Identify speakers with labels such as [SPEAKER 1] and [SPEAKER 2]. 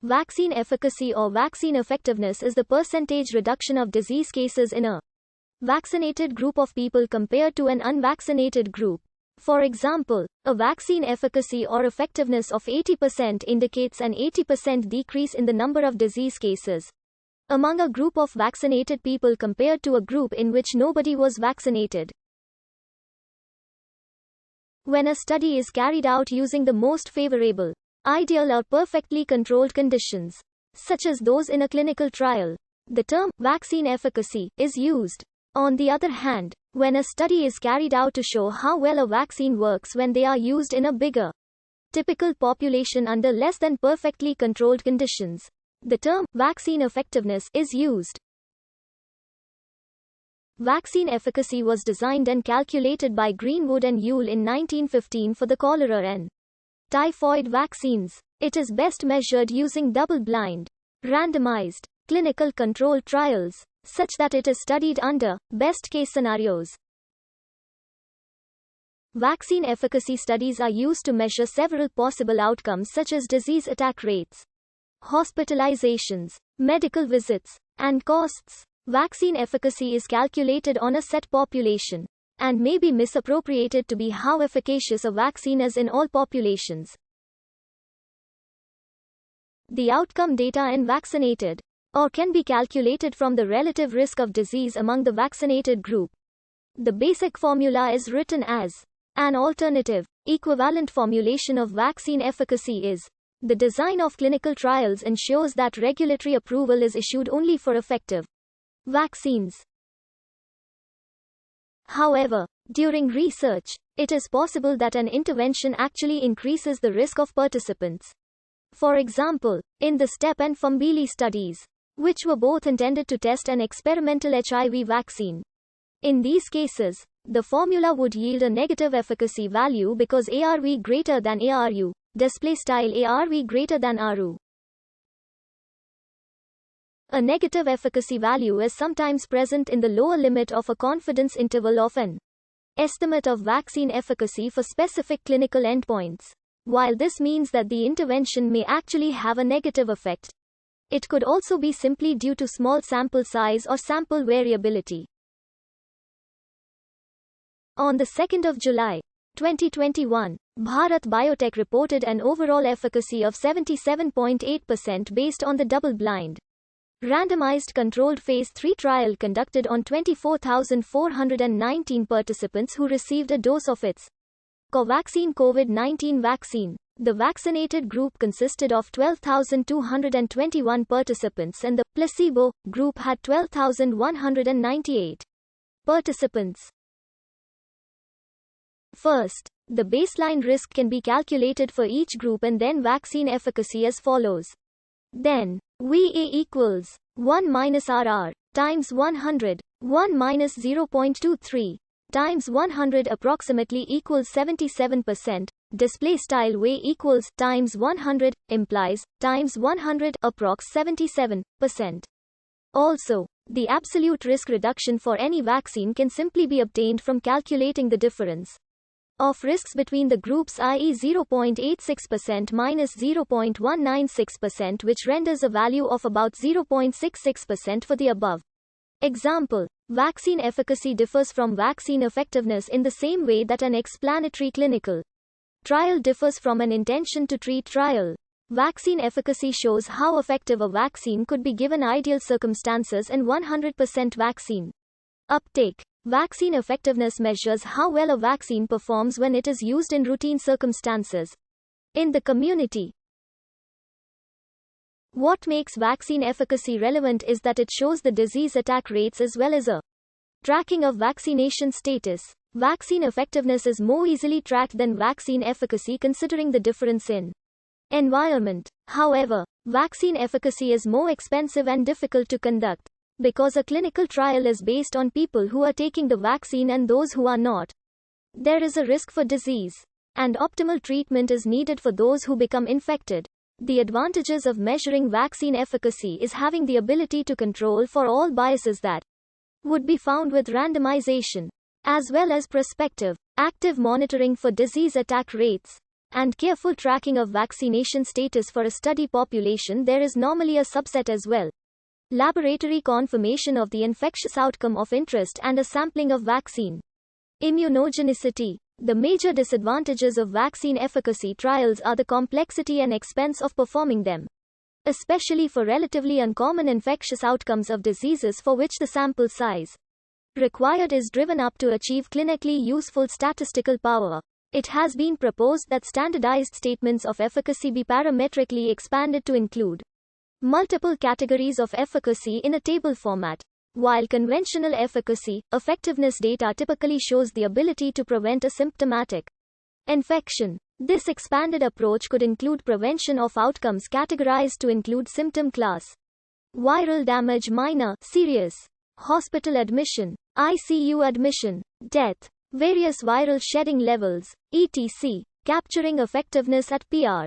[SPEAKER 1] Vaccine efficacy or vaccine effectiveness is the percentage reduction of disease cases in a vaccinated group of people compared to an unvaccinated group. For example, a vaccine efficacy or effectiveness of 80% indicates an 80% decrease in the number of disease cases among a group of vaccinated people compared to a group in which nobody was vaccinated. When a study is carried out using the most favorable, ideal or perfectly controlled conditions, such as those in a clinical trial, the term vaccine efficacy is used. On the other hand, when a study is carried out to show how well a vaccine works when they are used in a bigger, typical population under less than perfectly controlled conditions, the term vaccine effectiveness is used. Vaccine efficacy was designed and calculated by Greenwood and Yule in 1915 for the cholera and typhoid vaccines. It is best measured using double-blind, randomized, clinical controlled trials, such that it is studied under best-case scenarios. Vaccine efficacy studies are used to measure several possible outcomes such as disease attack rates, hospitalizations, medical visits, and costs. Vaccine efficacy is calculated on a set population, and may be misappropriated to be how efficacious a vaccine is in all populations. The outcome data in vaccinated, or can be calculated from the relative risk of disease among the vaccinated group. The basic formula is written as an alternative, equivalent formulation of vaccine efficacy is the design of clinical trials ensures that regulatory approval is issued only for effective vaccines. However, during research, it is possible that an intervention actually increases the risk of participants. For example, in the STEP and Fambili studies, which were both intended to test an experimental HIV vaccine. In these cases, the formula would yield a negative efficacy value because ARV greater than ARU, _ARV greater than RU. A negative efficacy value is sometimes present in the lower limit of a confidence interval of an estimate of vaccine efficacy for specific clinical endpoints. While this means that the intervention may actually have a negative effect, it could also be simply due to small sample size or sample variability. On the 2nd of July, 2021, Bharat Biotech reported an overall efficacy of 77.8% based on the double-blind, randomized controlled phase 3 trial conducted on 24,419 participants who received a dose of its Covaxin COVID-19 vaccine. The vaccinated group consisted of 12,221 participants and the placebo group had 12,198 participants. First, the baseline risk can be calculated for each group and then vaccine efficacy as follows. Then, VA equals 1 minus RR times 100, 1 minus 0.23 times 100 approximately equals 77%, display style VA equals times 100 implies times 100 approx 77%. Also, the absolute risk reduction for any vaccine can simply be obtained from calculating the difference of risks between the groups, i.e. 0.86% minus 0.196%, which renders a value of about 0.66% for the above example. Vaccine efficacy differs from vaccine effectiveness in the same way that an explanatory clinical trial differs from an intention to treat trial. Vaccine efficacy shows how effective a vaccine could be given ideal circumstances and 100% vaccine uptake. Vaccine effectiveness measures how well a vaccine performs when it is used in routine circumstances in the community. What makes vaccine efficacy relevant is that it shows the disease attack rates as well as a tracking of vaccination status. Vaccine effectiveness is more easily tracked than vaccine efficacy considering the difference in environment. However, vaccine efficacy is more expensive and difficult to conduct because a clinical trial is based on people who are taking the vaccine and those who are not. There is a risk for disease, and optimal treatment is needed for those who become infected. The advantages of measuring vaccine efficacy is having the ability to control for all biases that would be found with randomization, as well as prospective, active monitoring for disease attack rates, and careful tracking of vaccination status for a study population, there is normally a subset as well. Laboratory confirmation of the infectious outcome of interest and a sampling of vaccine. Immunogenicity. The major disadvantages of vaccine efficacy trials are the complexity and expense of performing them, especially for relatively uncommon infectious outcomes of diseases for which the sample size required is driven up to achieve clinically useful statistical power. It has been proposed that standardized statements of efficacy be parametrically expanded to include multiple categories of efficacy in a table format. While conventional efficacy, effectiveness data typically shows the ability to prevent a symptomatic infection, this expanded approach could include prevention of outcomes categorized to include symptom class: viral damage, minor, serious, hospital admission, ICU admission, death, various viral shedding levels, etc., capturing effectiveness at PR.